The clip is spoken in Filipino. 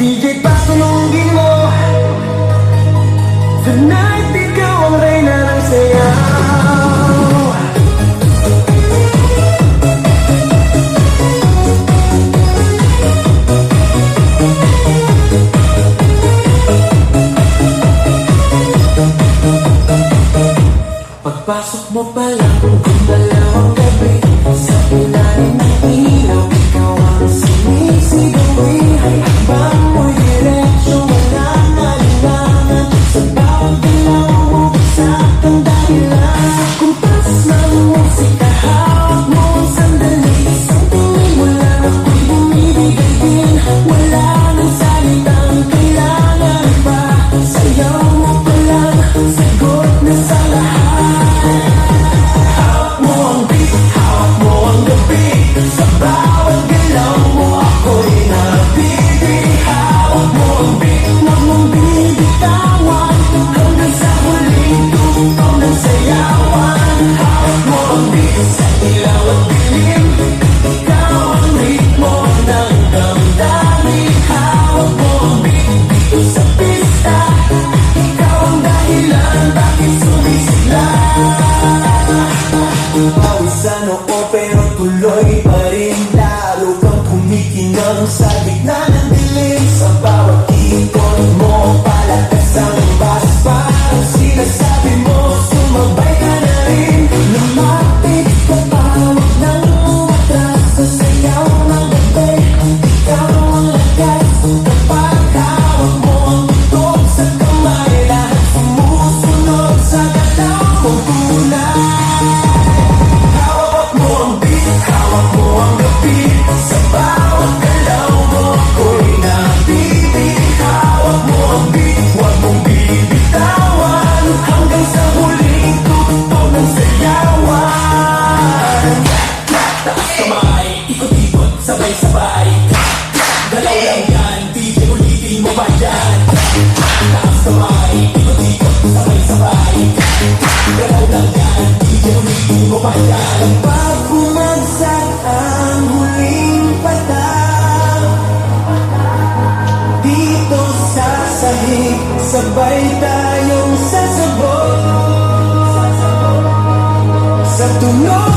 DJ pasunugin mo. Tonight, ikaw ang reyna ng sayaw. Pagpasok mo pa lang, dalawang gabi, sa ilalim ng ilaw, ikaw ang sumisigawi. Habang mo'y diretsyo, walang alinlangan, sa bawat galaw mo, saktang dahilan. Sa kumpas ng musika, hawak mo ang sandali, isang tingin mo lang ako'y bumibigay din. Wala nang salitang kailangan pa, sayaw mo pa lang, sagot na sa lahat. Sa bawat galaw mo ako'y nabibig. Hawak mo ang beat, huwag mong binibitawan, hanggang sa huling tugtog ng sayawan. Hawak mo ang beat sa ilaw at dilim, ikaw ang ritmo ng damdamin. Hawak mo ang beat dito sa pista, ikaw ang dahilan bakit sumisigla. Pawisan oo pero tuloy pa rin, lalo kang kumikinang sa gitna ng dilim. Sa bawat ikot mo, palakas ang bas, parang sinasabi mo, sumabay ka na rin. Lumapit ka pa, huwag nang umatras, sa sayaw ng gabi, ikaw ang lakas. Kapag hawak mo ang tutok sa kamay, lahat sumusunod sa galaw mong tulad. Sa bawat galaw mo ako'y nabibig. Hawak mo ang beat, huwag mong bibitawan, hanggang sa huling tugtog ng sayawan. Taas kamay, ikot-ikot, sabay-sabay, galaw lang yan, DJ ulitin mo ba yan? Taas kamay, ikot-ikot, sabay-sabay, galaw lang yan, DJ ulitin mo ba yan? Kapag bumagsak ang huling patak, dito sa sahig, sabay tayong sasabog sa tunog